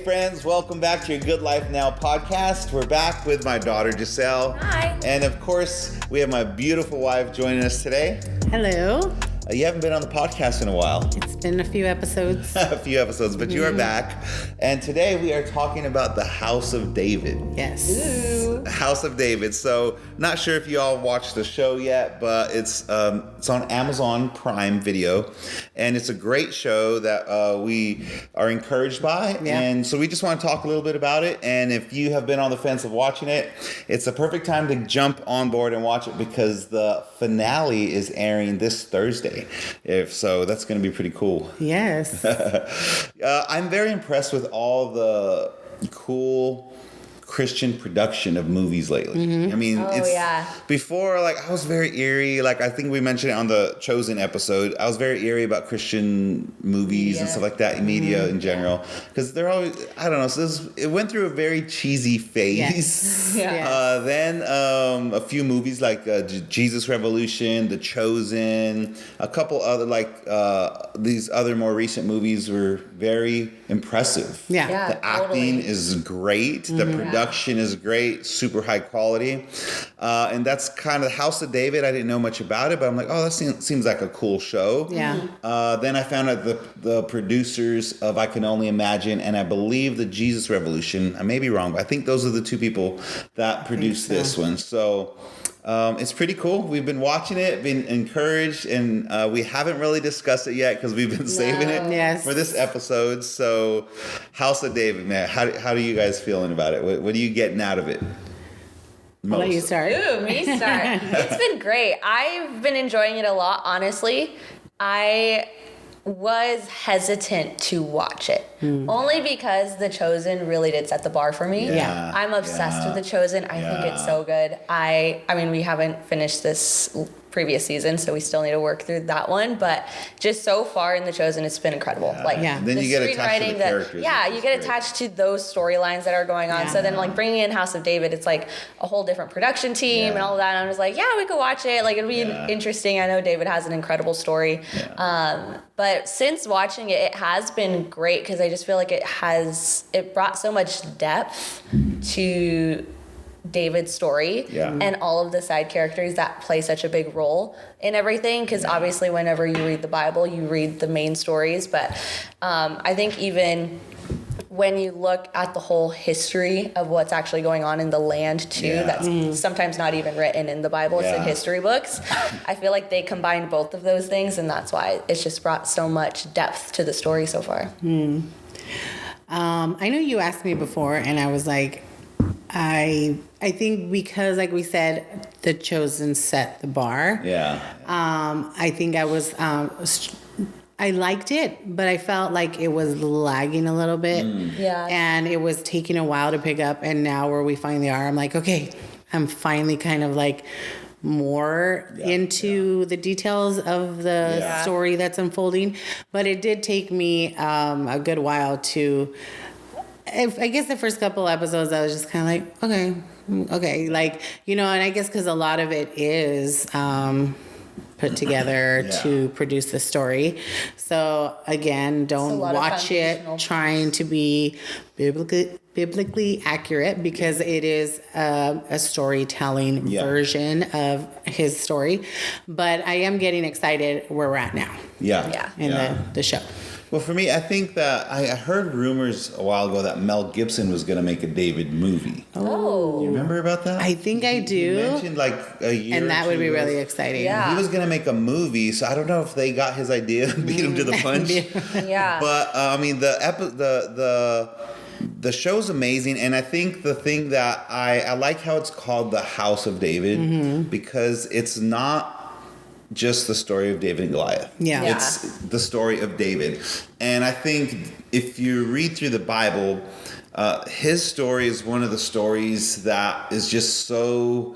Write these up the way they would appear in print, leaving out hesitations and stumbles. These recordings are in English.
friends, welcome back to your Good Life Now podcast. We're back with my daughter Giselle. Hi. And of course, we have my beautiful wife joining us today. Hello. You haven't been on the podcast in a while. It's been a few episodes. But you are back. And today we are talking about the House of David. Yes. Ooh. House of David. So, not sure if you all watched the show yet, but it's on Amazon Prime Video, and it's a great show that we are encouraged by. Yeah. And so we just want to talk a little bit about it. And if you have been on the fence of watching it, it's a perfect time to jump on board and watch it because the finale is airing this Thursday. If so, that's going to be pretty cool. Yes. I'm very impressed with all the cool Christian production of movies lately. Mm-hmm. I mean, yeah. Before, like, I was very eerie. Like, I think we mentioned it on the Chosen episode. I was very eerie about Christian movies and stuff like that, media in general, because they're always, I don't know. So it went through a very cheesy phase. Yes. Yeah. Then a few movies like Jesus Revolution, The Chosen, a couple other these other more recent movies were very impressive. Yeah. Yeah. The acting Totally. is great. The production is great, super high quality. And that's kind of House of David. I didn't know much about it, but I'm like, oh, that seems like a cool show. Yeah. Then I found out the producers of I Can Only Imagine, and I believe the Jesus Revolution. I may be wrong, but I think those are the two people that produced this one. So it's pretty cool. We've been watching it, been encouraged, and we haven't really discussed it yet because we've been saving it for this episode. So, House of David, man, how are you guys feeling about it? What are you getting out of it? I'll let you start. Ooh, me start. It's been great. I've been enjoying it a lot, honestly. I was hesitant to watch it only because The Chosen really did set the bar for me. Yeah. I'm obsessed with The Chosen. I think it's so good. I mean, we haven't finished this previous season, so we still need to work through that one, but just so far in The Chosen, it's been incredible. Then the you get attached to the characters. you get attached to those storylines that are going on. So then, like, bringing in House of David, it's like a whole different production team and all of that. And I was like, yeah, we could watch it. Like, it'd be interesting. I know David has an incredible story. But since watching it, it has been great because I just feel like it brought so much depth to David's story and all of the side characters that play such a big role in everything, because obviously whenever you read the Bible, you read the main stories, but I think even when you look at the whole history of what's actually going on in the land too, that's sometimes not even written in the Bible, it's in history books. I feel like they combined both of those things, and that's why it's just brought so much depth to the story so far. I know you asked me before, and I was like, I think because, like we said, The Chosen set the bar. I think I was I liked it, but I felt like it was lagging a little bit. And it was taking a while to pick up, and now where we finally are, I'm like, okay, I'm finally kind of like more into the details of the story that's unfolding. But it did take me a good while to... I guess the first couple episodes, I was just kind of like, okay. Like, you know, and I guess because a lot of it is put together to produce the story. So, again, don't watch it trying to be biblically accurate, because it is a storytelling version of his story. But I am getting excited where we're at now in the show. Well, for me, I think that I heard rumors a while ago that Mel Gibson was going to make a David movie. Oh. You remember about that? I think I do. You mentioned like a year and that would be really exciting. Yeah. He was going to make a movie, so I don't know if they got his idea and beat him to the punch. But, I mean, the show's amazing, and I think the thing that I like how it's called the House of David, because it's not just the story of David and Goliath. It's the story of David. And I think if you read through the Bible, his story is one of the stories that is just so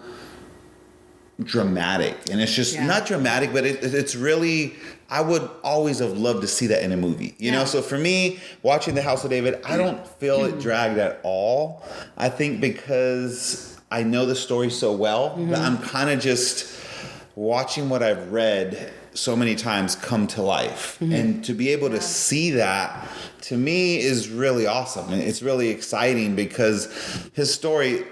dramatic. And it's just not dramatic, but it's really... I would always have loved to see that in a movie, you know? So for me, watching The House of David, I don't feel it dragged at all. I think because I know the story so well that I'm kind of just watching what I've read so many times come to life. And to be able to see that, to me, is really awesome. It's really exciting because his story,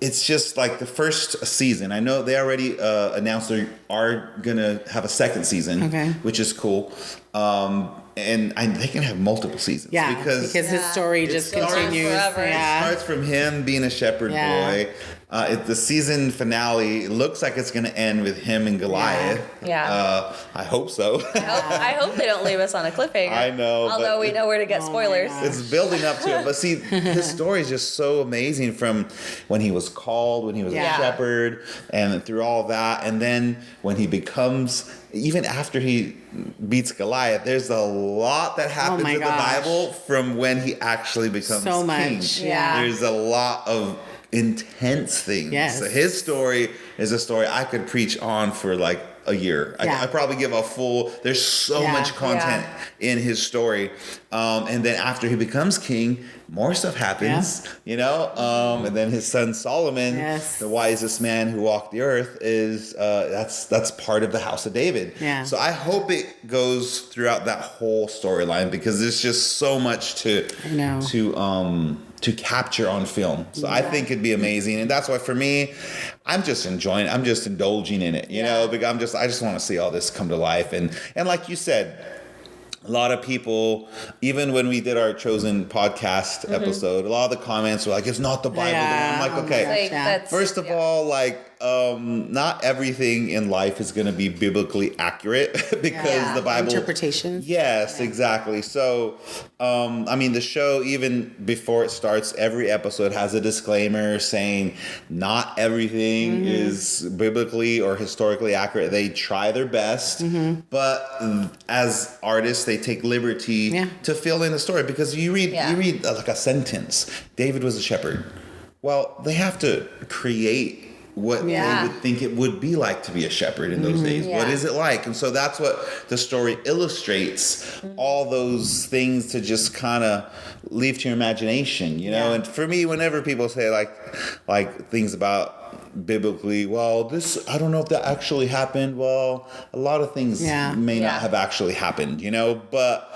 it's just like the first season. I know they already announced they are going to have a second season, which is cool. And they can have multiple seasons. Yeah, because his story just continues. Forever. It starts from him being a shepherd boy. The season finale looks like it's going to end with him and Goliath. Yeah. I hope so. I hope they don't leave us on a cliffhanger. I know. Although we know where to get spoilers. It's building up to it. But see, his story is just so amazing from when he was called, when he was a shepherd, and through all that. And then when he becomes, even after he beats Goliath, there's a lot that happens in the Bible from when he actually becomes king. Much. Yeah. There's a lot of intense things. Yes. So his story is a story I could preach on for like a year. I probably give a full, there's so much content in his story. And then after he becomes king, more stuff happens, you know? And then his son Solomon, the wisest man who walked the earth, is that's part of the house of David. Yeah. So I hope it goes throughout that whole storyline because there's just so much to capture on film. So I think it'd be amazing. And that's why for me, I'm just indulging in it, you know, because I just want to see all this come to life. And like you said, a lot of people, even when we did our Chosen podcast episode, a lot of the comments were like, it's not the Bible. I'm like, okay, first of all, like, not everything in life is going to be biblically accurate because the Bible interpretations. Yes, exactly. So, I mean, the show, even before it starts, every episode has a disclaimer saying not everything is biblically or historically accurate. They try their best, but as artists, they take liberty to fill in the story because you read like a sentence. David was a shepherd. Well, they have to create what they would think it would be like to be a shepherd in those days. What is it like? And so that's what the story illustrates, all those things to just kind of leave to your imagination, you know? And for me, whenever people say like things about biblically, well, this, I don't know if that actually happened. Well, a lot of things may not have actually happened, you know? But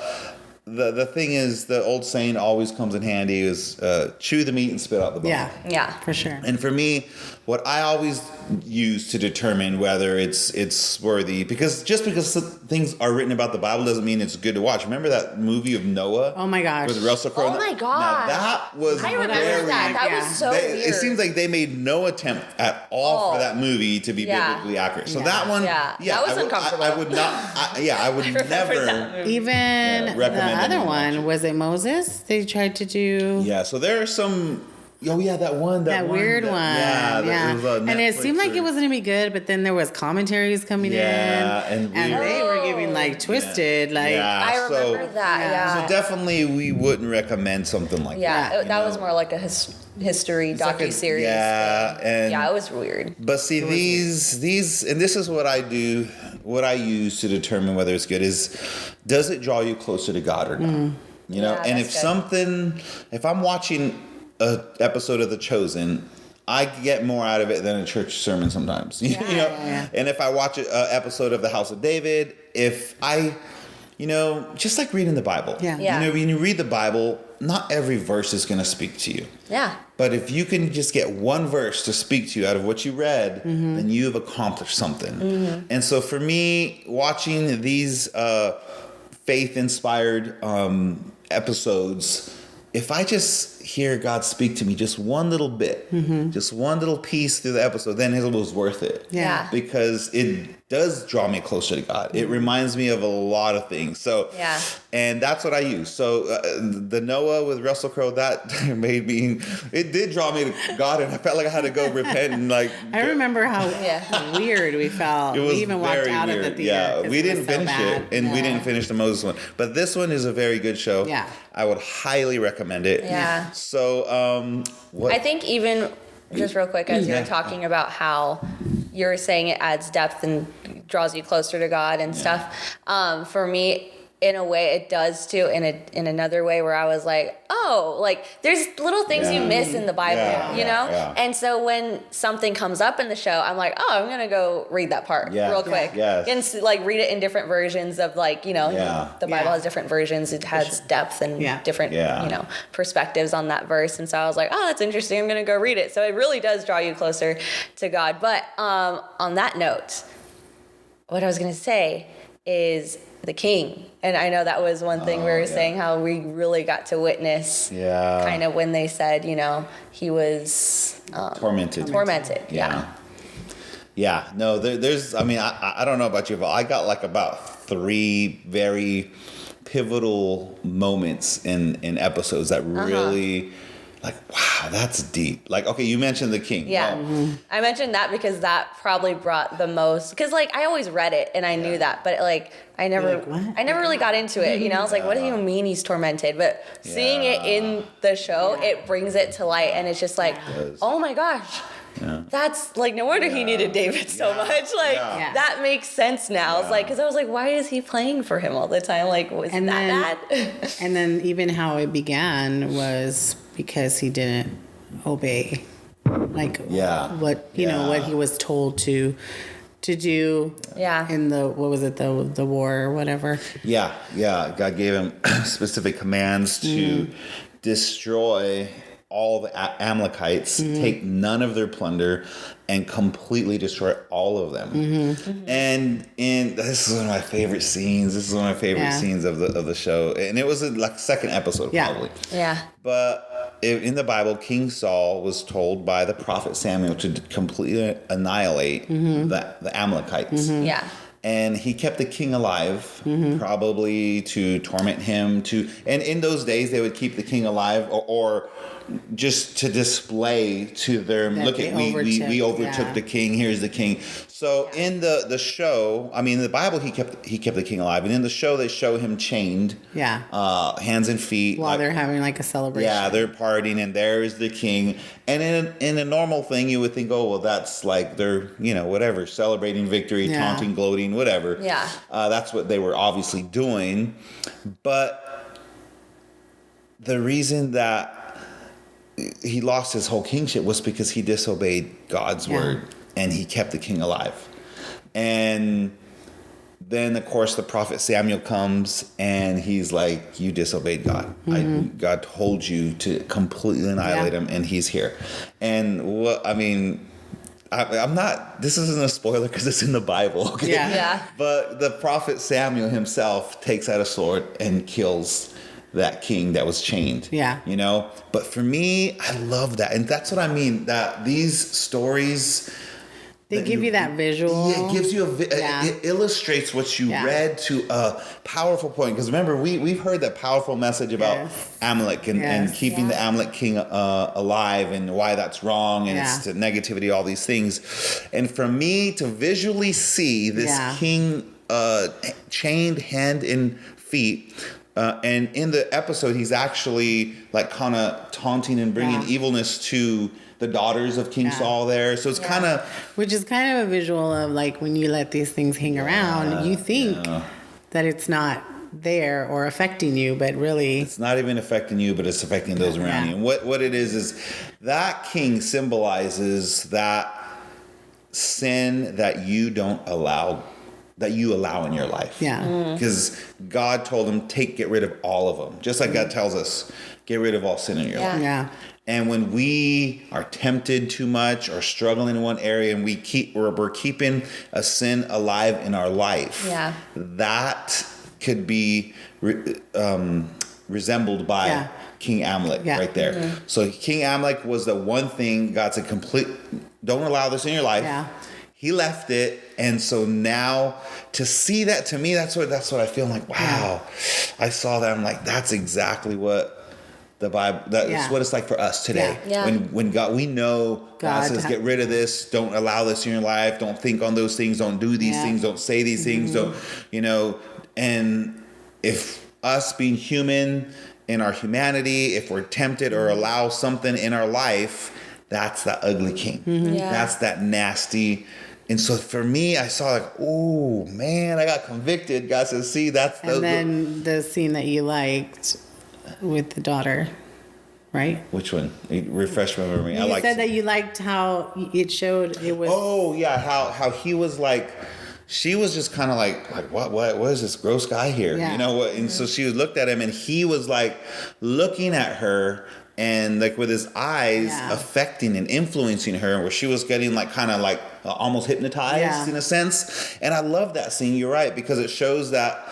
the thing is, the old saying always comes in handy is chew the meat and spit out the bone. Yeah, for sure. And for me, what I always use to determine whether it's worthy, because just because things are written about the Bible doesn't mean it's good to watch. Remember that movie of Noah? Oh my gosh. With Russell Crowe? Oh my god. Now that was I remember that. That was so weird. It seems like they made no attempt at all for that movie to be biblically accurate. So that one, that was uncomfortable. I would not, I would never even recommend the other one, was it Moses? They tried to do. Yeah, so there are some. Oh yeah, that weird one. Yeah. And it seemed like it wasn't gonna be good, but then there was commentaries coming in, and they were giving like twisted, I remember that. Yeah. So definitely, we wouldn't recommend something like that. Yeah, that was more like a history docu-series. And it was weird. But see, these, and this is what I do. What I use to determine whether it's good is, does it draw you closer to God or not? You know, and if I'm watching an episode of The Chosen, I get more out of it than a church sermon sometimes. You know? And if I watch an episode of The House of David, if I, just like reading the Bible. You know, when you read the Bible, not every verse is going to speak to you. But if you can just get one verse to speak to you out of what you read, then you've accomplished something. And so for me, watching these faith-inspired episodes, if I just hear God speak to me just one little bit, just one little piece through the episode, then it was worth it. Because it does draw me closer to God. It reminds me of a lot of things. So, and that's what I use. So the Noah with Russell Crowe, that it did draw me to God, and I felt like I had to go repent and like. I remember how weird we felt. It was we even walked out of the theater. Yeah, we didn't finish it, and we didn't finish the Moses one. But this one is a very good show. Yeah, I would highly recommend it. Yeah. So, I think even just real quick, as you were talking about how you were saying it adds depth and draws you closer to God and stuff. For me, in a way it does too in another way where I was like, oh, like there's little things you miss in the Bible, you know? Yeah. And so when something comes up in the show, I'm like, oh, I'm gonna go read that part real quick. Yes. And like read it in different versions of like, you know, the Bible has different versions. It has depth and different, you know, perspectives on that verse. And so I was like, oh, that's interesting. I'm gonna go read it. So it really does draw you closer to God. But on that note, what I was gonna say is the king. And I know that was one thing we were saying, how we really got to witness kind of when they said, you know, he was tormented. Yeah, no, there's, I mean, I don't know about you, but I got like about 3 very pivotal moments in episodes that really, like, wow, that's deep. Like, okay, you mentioned the king. Yeah. I mentioned that because that probably brought the most, because like I always read it and I knew that, but like I never really got into it. You know, I was like, what do you mean he's tormented? But seeing it in the show, it brings it to light, and it's just like, oh my gosh. That's like, no wonder he needed David so much. Like that makes sense now. It's like, because I was like, why is he playing for him all the time? Like, was that bad? And then even how it began was because he didn't obey, like what you know what he was told to do. In the, what was it, the war or whatever. God gave him specific commands to destroy all the Amalekites, take none of their plunder, and completely destroy all of them. And this is one of my favorite scenes. This is one of my favorite scenes of the show, and it was like second episode probably. But in the Bible, King Saul was told by the prophet Samuel to completely annihilate the Amalekites. And he kept the king alive, probably to torment him. And in those days, they would keep the king alive, or just to display to them, look at, we overtook the king. Here's the king. So in the show, I mean, in the Bible, he kept the king alive, and in the show, they show him chained, hands and feet, while they're having like a celebration. Yeah, they're partying, and there is the king. And in a normal thing, you would think, oh, well, that's like they're, you know, whatever, celebrating victory, taunting, gloating, whatever. That's what they were obviously doing. But the reason that he lost his whole kingship was because he disobeyed God's word, and he kept the king alive. And then, of course, the prophet Samuel comes, and he's like, you disobeyed God. God told you to completely annihilate him, and he's here. And I'm not, this isn't a spoiler because it's in the Bible, okay? But the prophet Samuel himself takes out a sword and kills that king that was chained. You know? But for me, I love that. And that's what I mean, that these stories, they give you that visual. Yeah, it gives you it illustrates what you read to a powerful point. Because remember, we've heard that powerful message about Amalek and keeping the Amalek king alive, and why that's wrong, and it's to negativity, all these things. And for me to visually see this king chained hand and feet, and in the episode, he's actually like kind of taunting and bringing evilness to the daughters of King Saul there. So it's kind of... Which is kind of a visual of like when you let these things hang around, you think that it's not there or affecting you, but really... It's not even affecting you, but it's affecting those around you. And what it is that king symbolizes that sin that you don't allow, that you allow in your life. Because God told him, get rid of all of them. Just like God tells us, get rid of all sin in your life. And when we are tempted too much or struggling in one area, and we're keeping a sin alive in our life, that could be resembled by King Amalek right there. So King Amalek was the one thing God said, don't allow this in your life. He left it, and so now to see that, to me, that's what I feel like. Wow, I saw that. I'm like, that's exactly what the Bible. That's what it's like for us today. When God, we know God says, get rid of this. Don't allow this in your life. Don't think on those things. Don't do these things. Don't say these things. Don't, you know. And if us being human in our humanity, if we're tempted or allow something in our life, that's that ugly king. That's that nasty And so for me, I saw like, oh man, I got convicted. God says, see, that's and then the scene that you liked with the daughter, right? Which one? Refresh my memory. You said that you liked how it showed it was. Oh yeah, how he was like, she was just kind of like what is this gross guy here? Yeah. You know what? And so she looked at him, and he was like looking at her. And like with his eyes affecting and influencing her, where she was getting like kind of like almost hypnotized in a sense. And I love that scene. You're right, because it shows that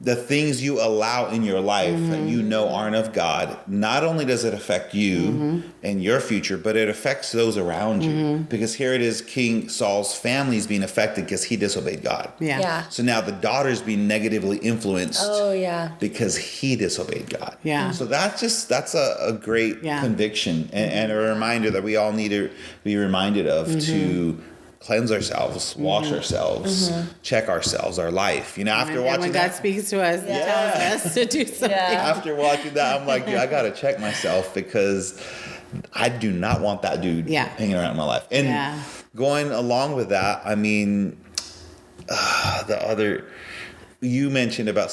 the things you allow in your life that you know aren't of God, not only does it affect you and your future, but it affects those around you. Because here it is, King Saul's family is being affected because he disobeyed God. Yeah. So now the daughter's being negatively influenced. Oh, yeah. Because he disobeyed God. Yeah. So that's a great conviction and a reminder that we all need to be reminded of to cleanse ourselves, wash ourselves, check ourselves, our life. You know, after watching when God speaks to us, He tells us to do something. After watching that, I'm like, dude, I gotta check myself, because I do not want that dude hanging around in my life. And going along with that, I mean, you mentioned about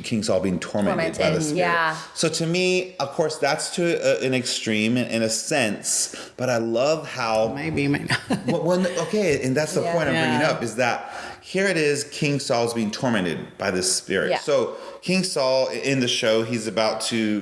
King Saul being tormented by the Spirit. Yeah. So to me, of course, that's to an extreme in a sense, but I love how... Maybe, might not. Okay, and that's the point I'm bringing up, is that here it is, King Saul's being tormented by this spirit. Yeah. So King Saul, in the show, he's about to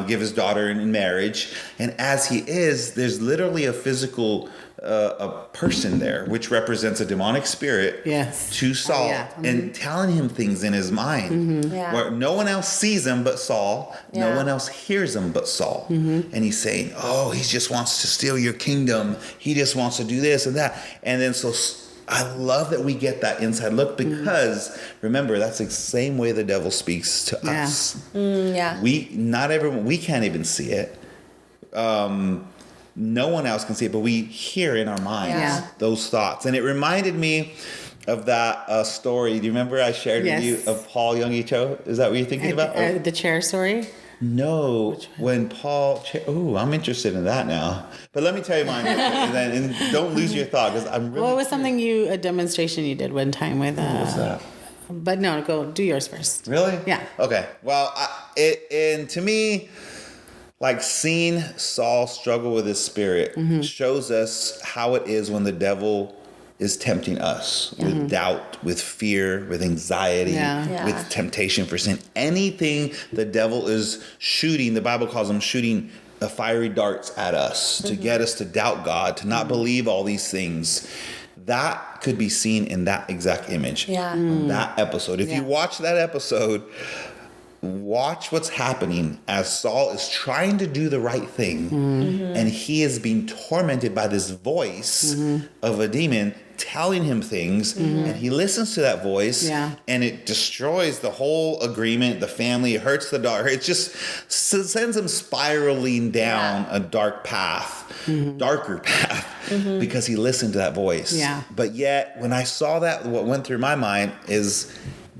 give his daughter in marriage, and as he is, there's literally a physical... a person there, which represents a demonic spirit to Saul, and telling him things in his mind where no one else sees him but Saul, no one else hears him but Saul. And he's saying, oh, he just wants to steal your kingdom, he just wants to do this and that. And then so I love that we get that inside look, because remember, that's the same way the devil speaks to us. We can't even see it. No one else can see it, but we hear in our minds those thoughts. And it reminded me of that story. Do you remember I shared with you of Paul Young Cho? Is that what you're thinking about? The chair story? No, when Paul... I'm interested in that now. But let me tell you mine. And don't lose your thought, because I'm really... What was something a demonstration you did one time with... What was that? But no, go do yours first. Really? Yeah. Okay. Well, and to me... like seeing Saul struggle with his spirit shows us how it is when the devil is tempting us with doubt, with fear, with anxiety, with temptation for sin. Anything the devil is shooting, the Bible calls him shooting fiery darts at us to get us to doubt God, to not believe all these things. That could be seen in that exact image, that episode. If you watch that episode... watch what's happening as Saul is trying to do the right thing, and he is being tormented by this voice of a demon telling him things, and he listens to that voice, and it destroys the whole agreement, the family, it hurts the daughter. It just sends him spiraling down a darker path, because he listened to that voice. But yet, when I saw that, what went through my mind is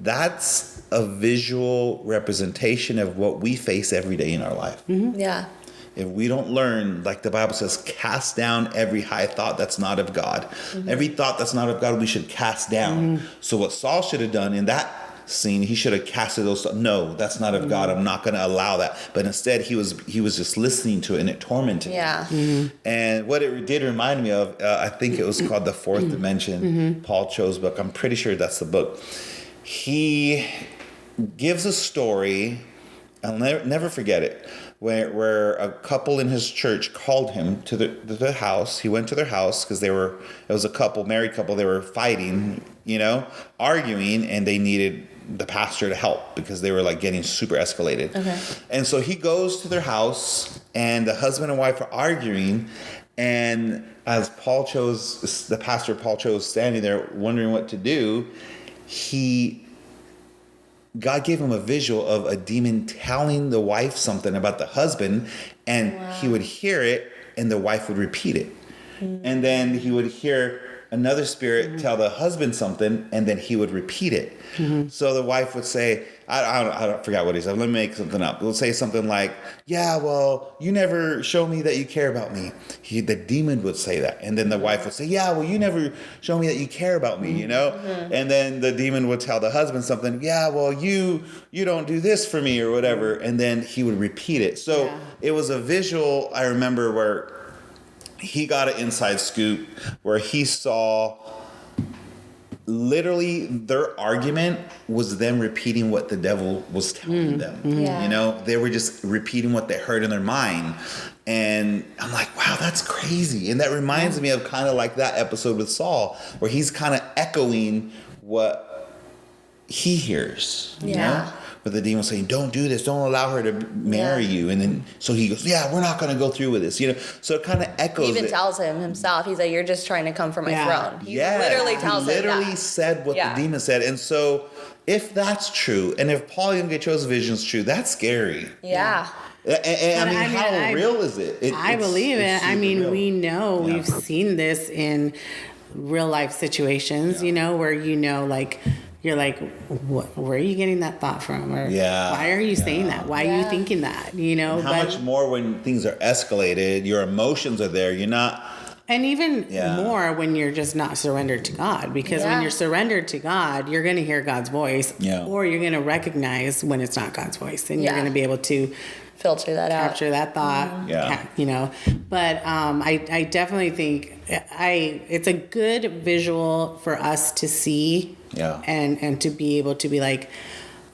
that's a visual representation of what we face every day in our life. If we don't learn, like the Bible says, cast down every high thought that's not of God. Every thought that's not of God, we should cast down. So what Saul should have done in that scene, he should have casted those thoughts. No, that's not of God. I'm not going to allow that. But instead, he was just listening to it, and it tormented him. And what it did remind me of, I think it was called The Fourth Dimension, Paul Cho's book. I'm pretty sure that's the book. He gives a story, I'll never forget it, where a couple in his church called him to the house. He went to their house because it was a couple, married couple, they were fighting, arguing, and they needed the pastor to help because they were like getting super escalated. And so he goes to their house, and the husband and wife are arguing, and as the pastor Paul Cho is standing there wondering what to do, God gave him a visual of a demon telling the wife something about the husband, and he would hear it, and the wife would repeat it. And then he would hear another spirit tell the husband something, and then he would repeat it. So the wife would say, I don't forget what he said. Let me make something up. He'll say something like, yeah, well, you never show me that you care about me. The demon would say that. And then the wife would say, yeah, well, you never show me that you care about me, you know? And then the demon would tell the husband something, yeah, well, you don't do this for me or whatever. And then he would repeat it. So it was a visual, I remember, where he got an inside scoop where he saw literally their argument was them repeating what the devil was telling them. You know, they were just repeating what they heard in their mind. And I'm like, wow, that's crazy. And that reminds me of kind of like that episode with Saul, where he's kind of echoing what he hears, you know? But the demon saying, don't do this. Don't allow her to marry you. And then, so he goes, yeah, we're not going to go through with this. You know, so it kind of echoes. He even tells him himself. He's like, you're just trying to come for my throne. He literally tells him that. He literally said what the demon said. And so if that's true, and if Paul Young-Cho's vision is true, that's scary. Yeah. And I mean, how real is it? I believe it. I mean, real. We know, we've seen this in real life situations, you know, where, you know, like, you're like, where are you getting that thought from? Or why are you saying that? Why are you thinking that? You know, and how much more when things are escalated, your emotions are there. You're not. And even more when you're just not surrendered to God, because when you're surrendered to God, you're going to hear God's voice, or you're going to recognize when it's not God's voice, and you're going to be able to filter that capture that thought, you know. But I definitely think it's a good visual for us to see, and to be able to be like,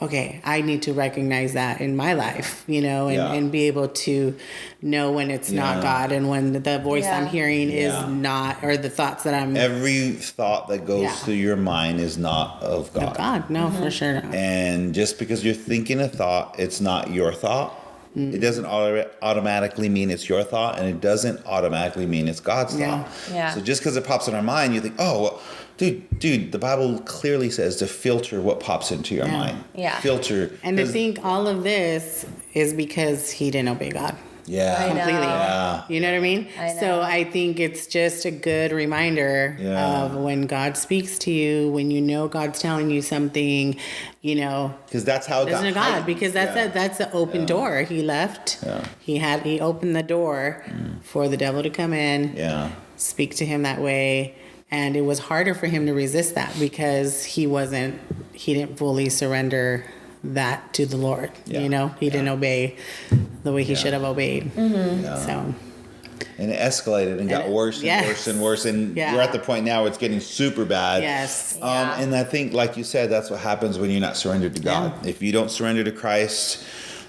okay, I need to recognize that in my life, you know, and be able to know when it's not God, and when the voice I'm hearing is not, or the thoughts that I'm... Every thought that goes through your mind is not of God. Of God, no, for sure not. And just because you're thinking a thought, it's not your thought. It doesn't automatically mean it's your thought, and it doesn't automatically mean it's God's thought. So just because it pops in our mind, you think, oh, well, dude, the Bible clearly says to filter what pops into your mind. Filter. And to think all of this is because he didn't obey God. Completely. You know what I mean? So I think it's just a good reminder of when God speaks to you, when you know God's telling you something, you know, because that's how it got God, because that's the open door. He left. He opened the door for the devil to come in, speak to him that way. And it was harder for him to resist that because he didn't fully surrender that to the Lord. You know, he didn't obey the way he should have obeyed. So, and it escalated and got worse and worse and worse, and we're at the point now where it's getting super bad. And I think, like you said, that's what happens when you're not surrendered to God. If you don't surrender to Christ,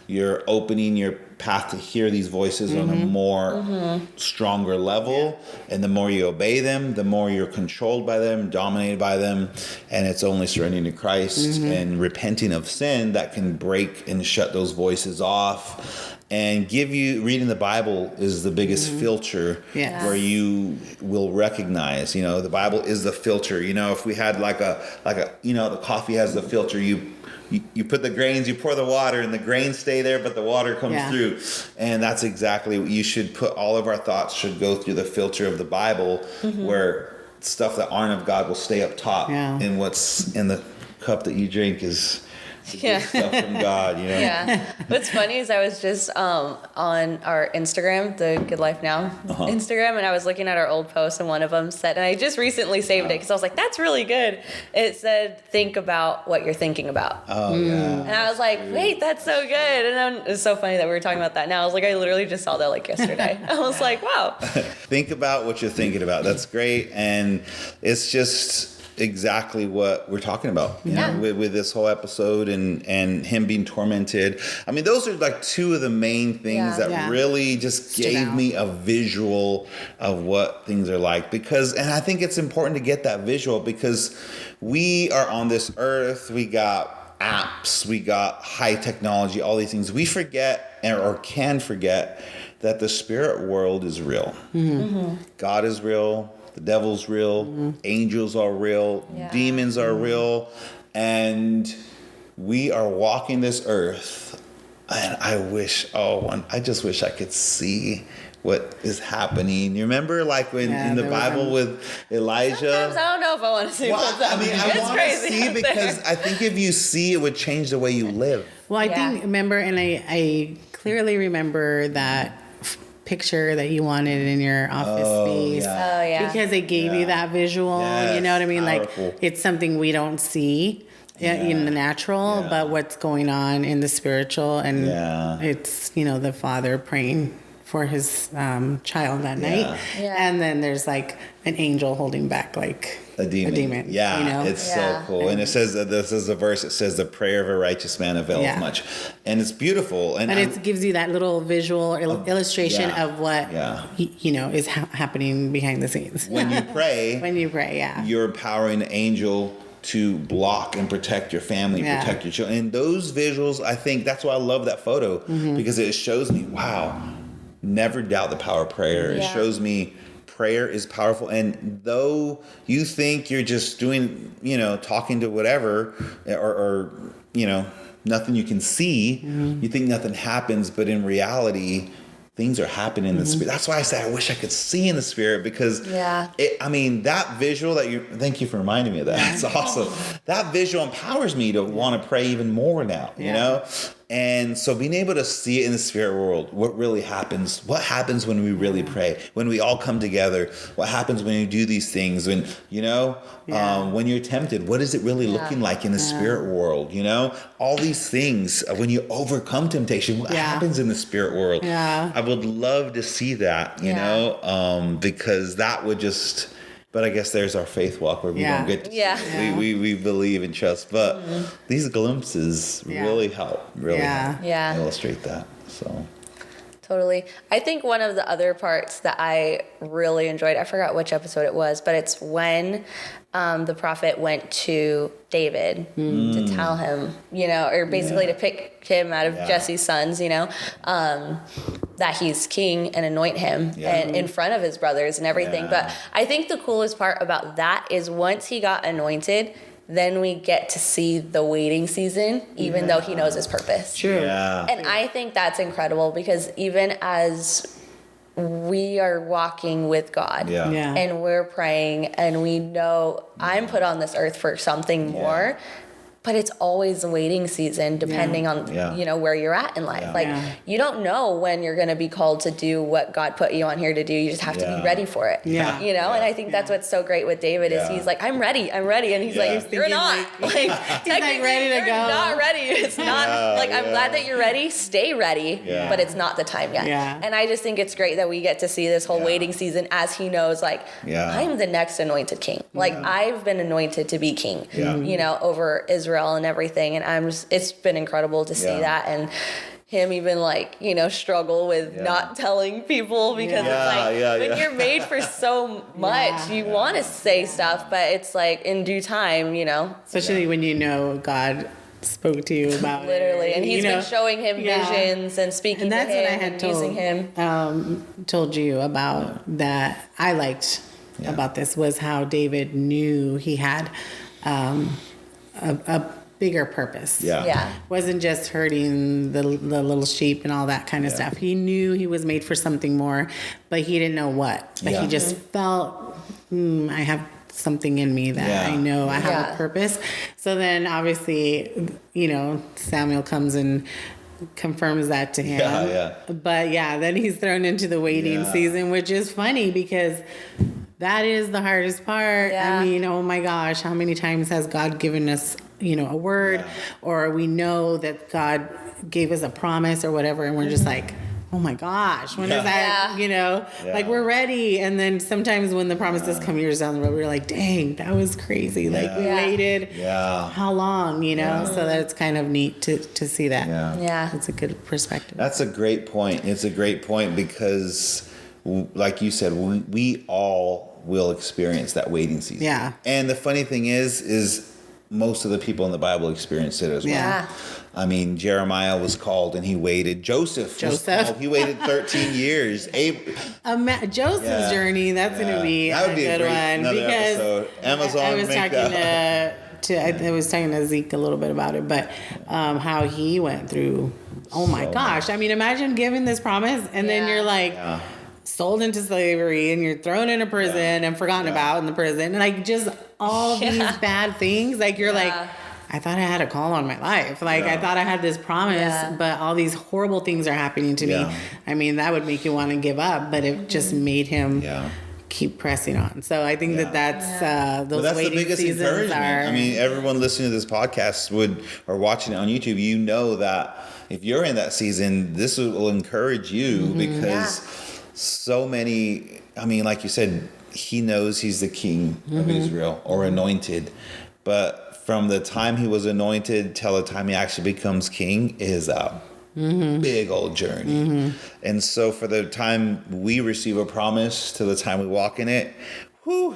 you're opening your path to hear these voices on a more stronger level, and the more you obey them, the more you're controlled by them, dominated by them, and it's only surrendering to Christ and repenting of sin that can break and shut those voices off and give you... Reading the Bible is the biggest filter where you will recognize, you know, the Bible is the filter. You know, if we had like a you know, the coffee has the filter, you put the grains, you pour the water, and the grains stay there, but the water comes through. And that's exactly what you should put. All of our thoughts should go through the filter of the Bible, where stuff that aren't of God will stay up top. And what's in the cup that you drink is the good stuff from God, you know? What's funny is I was just on our Instagram, the Good Life Now Instagram, and I was looking at our old posts, and one of them said, and I just recently saved it because I was like, that's really good. It said, think about what you're thinking about. And I was like, wait, that's so good. And then it's so funny that we were talking about that now. I was like, I literally just saw that like yesterday. I was like, wow. Think about what you're thinking about. That's great. And it's just exactly what we're talking about, you know, with this whole episode and him being tormented. I mean, those are like two of the main things that really just gave me a visual of what things are like, and I think it's important to get that visual because we are on this earth, we got apps, we got high technology, all these things. We forget or can forget that the spirit world is real. God is real. The devil's real, angels are real, demons are real, and we are walking this earth And I just wish I could see what is happening. You remember, like in the Bible with Elijah? Sometimes I don't know if I want to see what's happening. I want to see because I think if you see, it would change the way you live. Well, I think, remember, and I clearly remember that picture that you wanted in your office space. Yeah. Oh, yeah. Because it gave you that visual, you know what I mean? Powerful. Like, it's something we don't see in the natural, but what's going on in the spiritual. And it's, the father praying for his child that night. Yeah. And then there's like an angel holding back like a demon. Yeah, it's so cool. And it says, this is a verse, it says, the prayer of a righteous man availeth much. And it's beautiful. And it gives you that little visual illustration of what, is happening behind the scenes. When you pray, you're empowering the angel to block and protect your family, protect your children. And those visuals, I think that's why I love that photo, because it shows me, wow, never doubt the power of prayer. It shows me prayer is powerful. And though you think you're just doing, talking to whatever, or nothing you can see, you think nothing happens, but in reality, things are happening in the spirit. That's why I say I wish I could see in the spirit, because that visual thank you for reminding me of that. It's awesome. That visual empowers me to want to pray even more now, you know? And so being able to see it in the spirit world, what really happens, what happens when we really pray, when we all come together, what happens when you do these things, when, when you're tempted, what is it really looking like in the spirit world, all these things, when you overcome temptation, what happens in the spirit world? I would love to see that, because that would just... But I guess there's our faith walk where we don't get to we believe and trust. But these glimpses really help, illustrate that. So totally. I think one of the other parts that I really enjoyed, I forgot which episode it was, but it's when the prophet went to David to tell him, or basically to pick him out of Jesse's sons, that he's king and anoint him and in front of his brothers and everything. But I think the coolest part about that is once he got anointed, then we get to see the waiting season, even though he knows his purpose. True. Yeah. And I think that's incredible, because even as we are walking with God and we're praying and we know I'm put on this earth for something more, but it's always a waiting season depending on, where you're at in life. You don't know when you're going to be called to do what God put you on here to do. You just have to be ready for it. And I think that's what's so great with David is he's like, I'm ready. And he's like, you're not. He's like ready to go. You're not ready. It's not I'm glad that you're ready. Stay ready. But it's not the time yet. And I just think it's great that we get to see this whole waiting season as he knows, I'm the next anointed king. I've been anointed to be king, over Israel and everything, and it's been incredible to see that, and him even struggle with not telling people, because it's when you're made for so much, you want to say stuff, but it's in due time, especially when God spoke to you about literally, and he's been showing him visions and speaking and that's to him, what I had using him told you about that I liked about this was how David knew he had a bigger purpose. Wasn't just hurting the little sheep and all that kind of stuff. He knew he was made for something more, but he didn't know what. But he just felt, I have something in me that I know I have a purpose. So then obviously, Samuel comes and confirms that to him. But then he's thrown into the waiting season, which is funny because that is the hardest part. I mean, oh my gosh, how many times has God given us, a word, or we know that God gave us a promise or whatever, and we're just like, oh my gosh, when is that, we're ready. And then sometimes when the promises come years down the road, we're like, dang, that was crazy. We waited how long, so that's kind of neat to see that. It's a good perspective. That's a great point. It's a great point because, like you said, we all will experience that waiting season. And the funny thing is most of the people in the Bible experienced it as well. I mean, Jeremiah was called and he waited. Joseph was called. He waited 13 years. Joseph's journey, that's going to be a good one. Because episode. Amazon I was talking to Zeke a little bit about it, but how he went through oh my gosh. I mean, imagine giving this promise and then you're like sold into slavery and you're thrown into prison and forgotten about in the prison. And like just all these bad things. Like you're like, I thought I had a call on my life. Like I thought I had this promise, but all these horrible things are happening to me. I mean, that would make you want to give up, but it just made him keep pressing on. So I think that's those that's waiting the biggest seasons encouragement. are. I mean, everyone listening to this podcast or watching it on YouTube, you know that if you're in that season, this will encourage you because so many. I mean, like you said, he knows he's the king of Israel or anointed, but from the time he was anointed till the time he actually becomes king is a big old journey. And so for the time we receive a promise to the time we walk in it,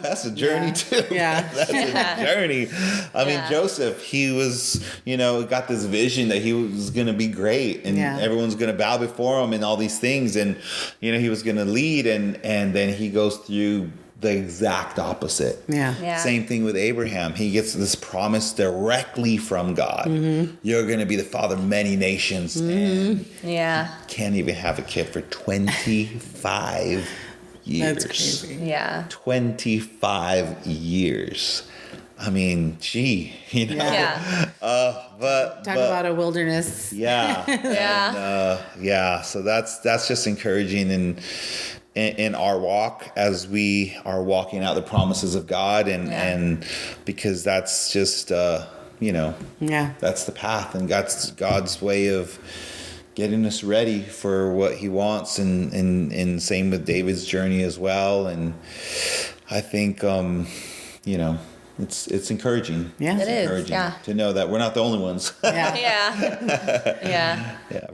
that's a journey too. That's a journey. I mean, Joseph, he was, got this vision that he was going to be great and everyone's going to bow before him and all these things. And, he was going to lead and then he goes through the exact opposite. Same thing with Abraham. He gets this promise directly from God. You're going to be the father of many nations. And can't even have a kid for 25 years. That's crazy. 25 years. I mean, gee, but talk about a wilderness. So that's just encouraging in our walk as we are walking out the promises of God and because that's just that's the path and God's way of getting us ready for what he wants and same with David's journey as well. And I think it's encouraging. It is to know that we're not the only ones.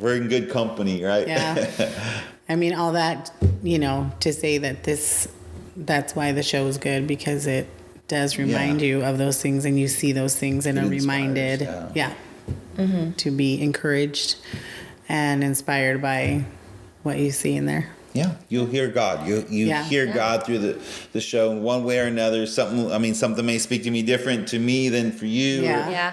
We're in good company, right? I mean, all that, to say that that's why the show is good, because it does remind you of those things and you see those things and are reminded, to be encouraged and inspired by what you see in there. Yeah, you'll hear God. You hear God through the show in one way or another. Something may speak to me different to me than for you.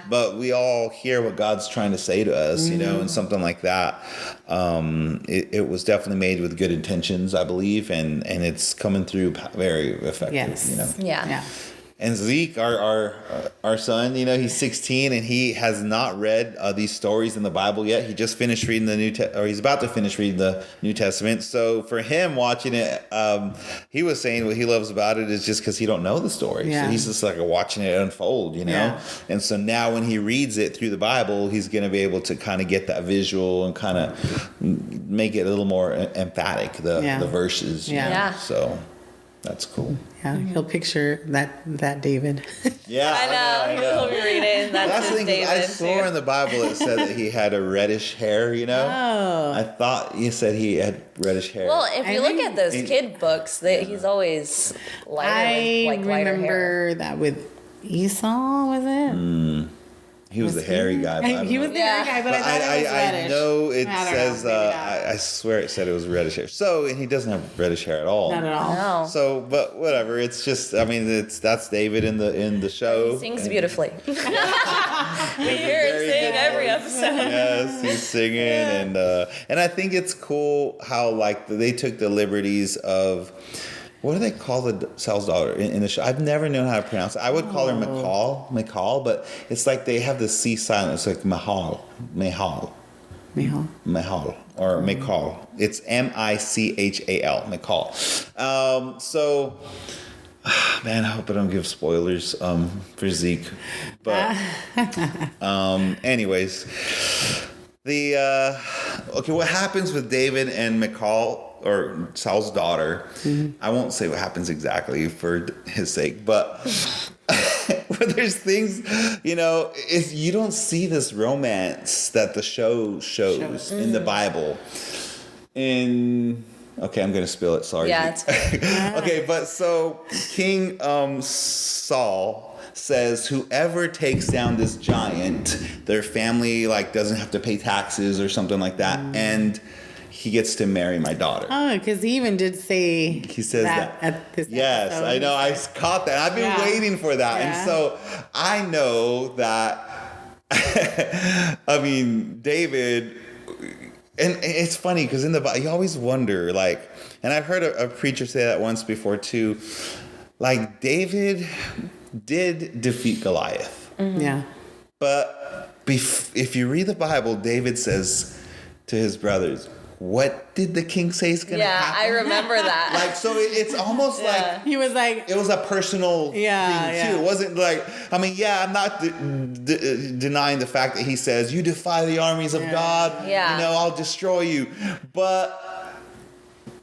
But we all hear what God's trying to say to us, and something like that. It was definitely made with good intentions, I believe, and it's coming through very effective. Yes. And Zeke, our son, he's 16 and he has not read these stories in the Bible yet. He just finished reading he's about to finish reading the New Testament. So for him watching it, he was saying what he loves about it is just because he don't know the story. So he's just like watching it unfold, And so now when he reads it through the Bible, he's going to be able to kind of get that visual and kind of make it a little more emphatic, the verses. So that's cool. Yeah, he'll picture that David. I know. He'll be reading. That's his David. I swore in the Bible it said that he had a reddish hair, Oh. I thought you said he had reddish hair. Well, if you look at those kid books, he's always lighter, lighter hair. I remember that with Esau, was it? He was the hairy guy. He was the hairy guy, but I thought it was reddish. I know it says, I swear it said it was reddish hair. So, and he doesn't have reddish hair at all. Not at all. No. So, but whatever. It's just, that's David in the show. He sings beautifully. We hear him sing every episode. Yes, he's singing, and I think it's cool how they took the liberties of. What do they call Saul's daughter in the show? I've never known how to pronounce it. I would call her Michal, but it's like they have the C silent. It's like Mehal, or Michal. It's Michal, Michal. So, man, I hope I don't give spoilers for Zeke. But, anyways, what happens with David and Michal? Or Saul's daughter. I won't say what happens exactly for his sake, but there's things, you don't see this romance that the show shows in the Bible. Okay, I'm going to spill it. Sorry. Yeah, it's fine. Okay, but so King Saul says whoever takes down this giant, their family doesn't have to pay taxes or something like that, and he gets to marry my daughter. Oh, because he even did say he says that at this yes, episode. I know. I caught that. I've been waiting for that. Yeah. And so I know that, David, And it's funny because in the Bible, you always wonder, like, and I've heard a preacher say that once before too, like David did defeat Goliath. Mm-hmm. Yeah. But if you read the Bible, David says to his brothers, what did the king say is going to happen? Yeah, I remember that. Like, so it's almost like... He was like... It was a personal thing, too. It wasn't like... I mean, I'm not denying the fact that he says, you defy the armies of God, I'll destroy you. But...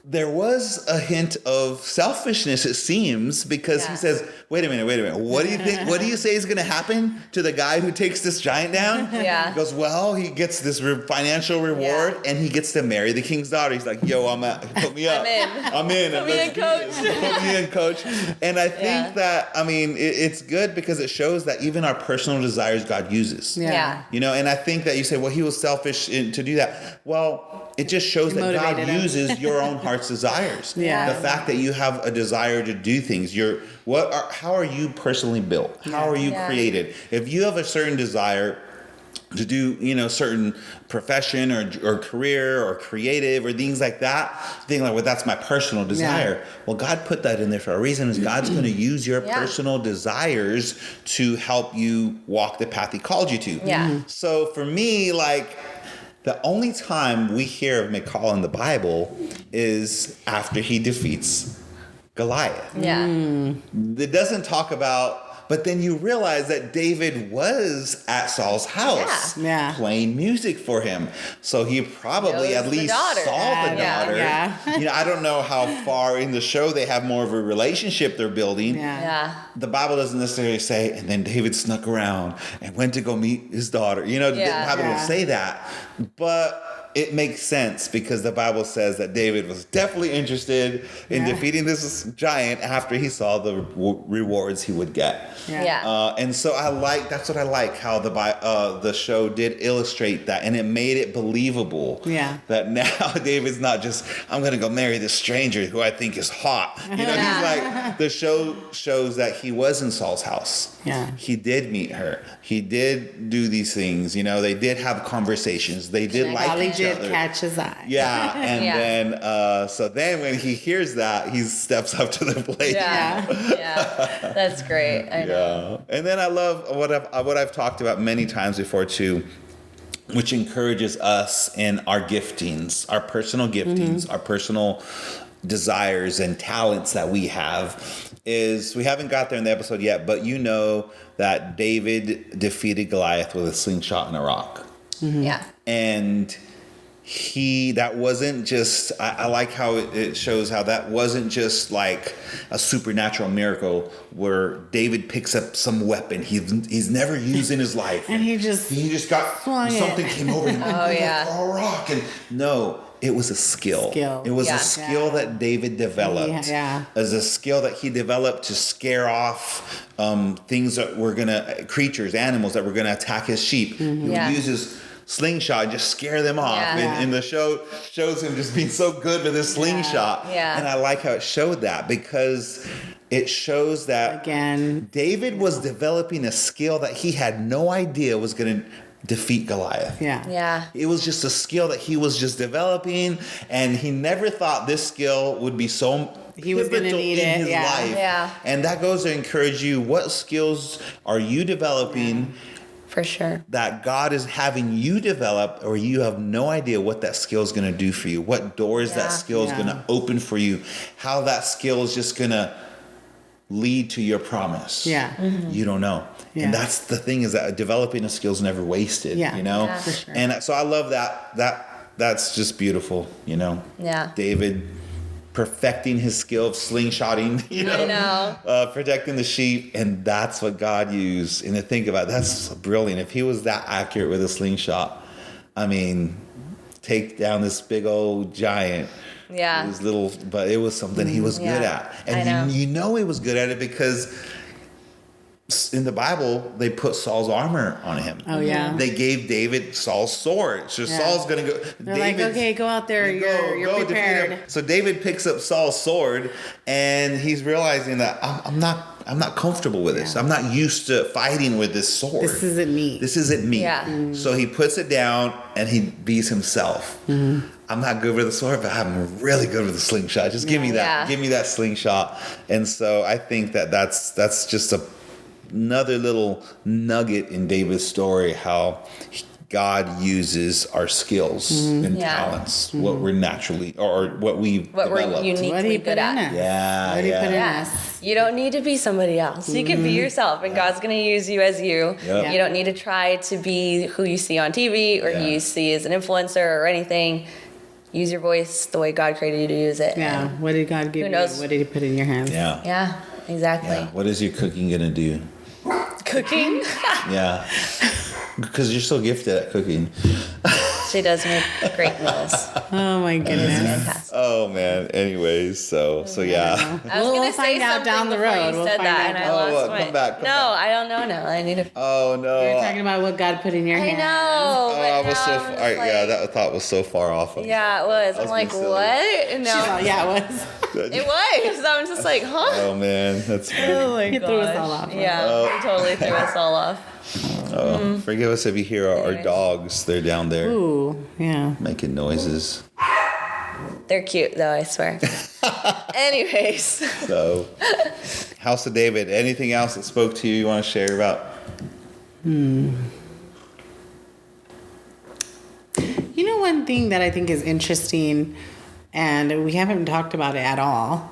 there was a hint of selfishness, it seems, because he says, wait a minute. What do you think? What do you say is going to happen to the guy who takes this giant down? Yeah. He goes, well, he gets this financial reward and he gets to marry the king's daughter. He's like, yo, put me up. I'm in. Put me in, coach. Put me in, coach. And I think that, I mean, it's good because it shows that even our personal desires God uses. Yeah. And I think that you say, well, he was selfish to do that. Well, it just shows that God uses your own heart's desires. Yeah. The fact that you have a desire to do things. How are you personally built? How are you created? If you have a certain desire to do, certain profession or career or creative or things like that, think like, well, that's my personal desire. Yeah. Well, God put that in there for a reason. Is God's going to use your personal desires to help you walk the path He called you to. Yeah. Mm-hmm. So for me, like, the only time we hear of Michal in the Bible is after he defeats Goliath. Yeah. It doesn't talk about, but then you realize that David was at Saul's house playing music for him. So he probably at least saw the daughter. Yeah. I don't know how far in the show they have more of a relationship they're building. Yeah. The Bible doesn't necessarily say, and then David snuck around and went to go meet his daughter. The Bible doesn't say that. But it makes sense because the Bible says that David was definitely interested in defeating this giant after he saw the rewards he would get. Yeah. And so that's what I like, how the show did illustrate that, and it made it believable. Yeah. That now David's not just, I'm going to go marry this stranger who I think is hot. He's like, the show shows that he was in Saul's house. Yeah. He did meet her. He did do these things. They did have conversations. They did like each other. Did catch his eye. Yeah, and then so then when he hears that, he steps up to the plate. Yeah, that's great. I know. And then I love what I've talked about many times before too, which encourages us in our giftings, our personal giftings, our personal desires and talents that we have. Is we haven't got there in the episode yet, but that David defeated Goliath with a slingshot and a rock. Mm-hmm. Yeah, and that wasn't just, I like how it shows how that wasn't just like a supernatural miracle where David picks up some weapon he's never used in his life. And he just got, something came over him. A rock. And no, it was a skill. It was a skill that David developed. Yeah. It was a skill that he developed to scare off things that were creatures, animals that were going to attack his sheep. He would use his slingshot and just scare them off. And the show shows him just being so good with his slingshot. And I like how it showed that because it shows that David was developing a skill that he had no idea was going to defeat Goliath. It was just a skill that he was just developing, and he never thought this skill would be so he was going to need in it. his life. And that goes to encourage you. What skills are you developing? For sure. That God is having you develop, or you have no idea what that skill is going to do for you, what doors that skill is going to open for you, how that skill is just going to lead to your promise. You don't know. And that's the thing, is that developing a skill is never wasted, for sure. And so I love that's just beautiful, David perfecting his skill of slingshotting, protecting the sheep, and that's what God used. And to think about, that's brilliant. If he was that accurate with a slingshot, I mean, take down this big old giant. It was little, but it was something he was good at. And he was good at it because in the Bible, they put Saul's armor on him. Oh, yeah. They gave David Saul's sword. So Saul's going to go. They're like, okay, go out there. You're prepared. So David picks up Saul's sword, and he's realizing that I'm not comfortable with this. I'm not used to fighting with this sword. This isn't me. Yeah. Mm-hmm. So he puts it down, and he beats himself. Mm-hmm. I'm not good with the sword, but I'm really good with the slingshot. Just give me that. Yeah. Give me that slingshot. And so I think that's just another little nugget in David's story, how God uses our skills and talents, what we're naturally or what we've developed. Uniquely good at. Yeah, What do you put in us? You don't need to be somebody else. You can be yourself, and God's going to use you as you. Yep. You don't need to try to be who you see on TV or who you see as an influencer or anything. Use your voice the way God created you to use it. Yeah. What did God give Who knows? you? What did He put in your hands? Yeah. Yeah, exactly. Yeah. What is your cooking gonna do? Cooking? Yeah. Because you're so gifted at cooking. She does make great meals. Oh my goodness. Fantastic. Oh man. Anyways, so yeah. I was We'll gonna find say out something down the before road. you We'll said find that, out. and I Oh, lost what? my. Come back. I don't know now. I need to. Oh no. We were talking about what God put in your I hands. know. Oh, but I was now so. I'm just like, Yeah, that thought was so far off. Yeah, it was. I'm like, being silly. what? No, Yeah, it was. it was. I was just like, huh? Oh man, that's funny. Oh my He threw us all off. Yeah, he totally threw us all off. Oh, forgive us if you hear our Anyways. dogs. They're down there Ooh, yeah. making noises. They're cute though, I swear. Anyways, So, House of David. Anything else that spoke to you want to share about? You know, one thing that I think is interesting, and we haven't talked about it at all,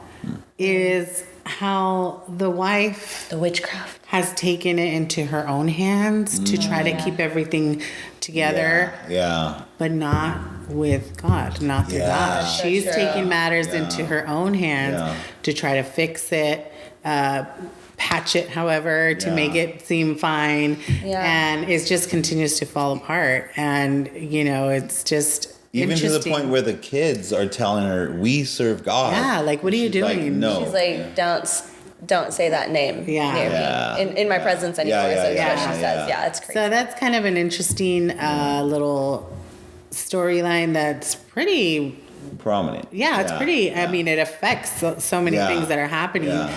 is how the wife the witchcraft. has taken it into her own hands to try to keep everything together, Yeah. but not with God, not through Yeah. God. So She's true. taking matters into her own hands Yeah. to try to fix it, patch it, however, to Yeah. make it seem fine. Yeah. And it just continues to fall apart. And, you know, it's just Even to the interesting. point where the kids are telling her, "We serve God." Yeah, like, what are you She's like, doing? no. She's like, don't say that name Yeah. near Yeah. me in my presence anymore. Yeah, so yeah, that's what she yeah. says. Yeah, it's crazy. So that's kind of an interesting little storyline that's pretty, prominent. it's pretty, I mean, it affects so many Yeah. things that are happening. Yeah.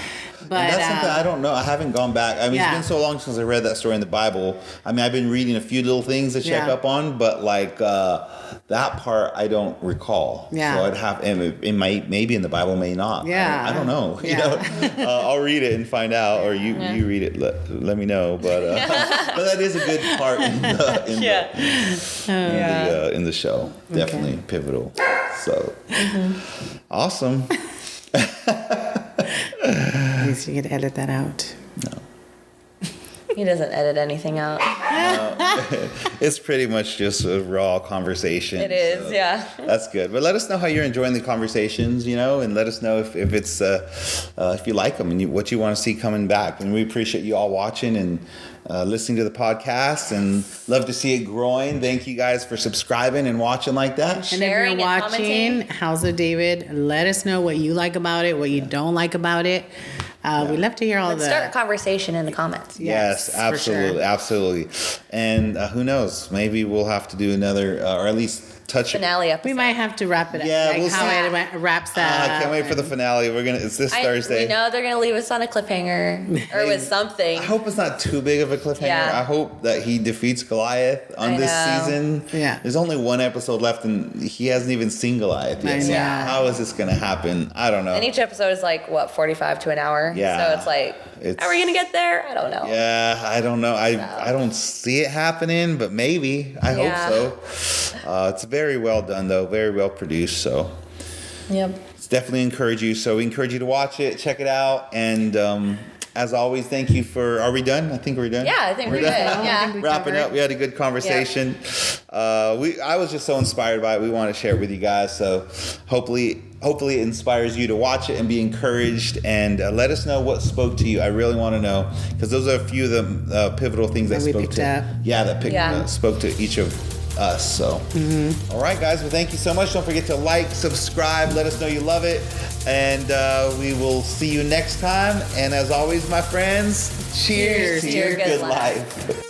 But And that's something I don't know. I haven't gone back. I mean, Yeah. it's been so long since I read that story in the Bible. I mean, I've been reading a few little things to check Yeah. up on, but like that part, I don't recall. Yeah. So I'd have, and it might, maybe in the Bible, may not. Yeah. I don't know. You Yeah. know, I'll read it and find out, or you read it. Let me know. But but that is a good part in the show. Definitely pivotal. So awesome. at least you could edit that out. He doesn't edit anything out. It's pretty much just a raw conversation. It is, so yeah. That's good. But let us know how you're enjoying the conversations, you know, and let us know if it's if you like them and what you want to see coming back. And we appreciate you all watching and listening to the podcast, and love to see it growing. Thank you guys for subscribing and watching like that. And if Sharing you're and watching commenting. House of David, let us know what you like about it, what you don't like about it. We'd love to hear all Let's the... start a conversation in the comments. Yes, for absolutely, sure. absolutely. And who knows? Maybe we'll have to do another, or at least touch Finale episode. We might have to wrap it up. Yeah, like we'll how see. it wraps up. I can't wait for the finale. It's this Thursday. We know they're gonna leave us on a cliffhanger or with something. I hope it's not too big of a cliffhanger. Yeah. I hope that he defeats Goliath on this know. season. Yeah. There's only one episode left, and he hasn't even seen Goliath yet. I So know. how is this going to happen? I don't know. And each episode is like 45 to an hour. Yeah. So it's like, how are we gonna get there? I don't know. Yeah, I don't know. I don't see it happening, but maybe. I Yeah. hope so. It's very well done, though. Very well produced. So Yep. it's definitely encourage you. So we encourage you to watch it, check it out, and as always, thank you for. Are we done? I think we're done. Yeah, I think we're good. Yeah. Wrapping up, we had a good conversation. I was just so inspired by it. We want to share it with you guys. So hopefully it inspires you to watch it and be encouraged. And let us know what spoke to you. I really want to know, because those are a few of the pivotal things that we spoke picked to. up. Yeah, that Yeah. spoke to each of us. So, all right, guys. Well, thank you so much. Don't forget to like, subscribe, let us know you love it, and we will see you next time. And as always, my friends, cheers to your good life.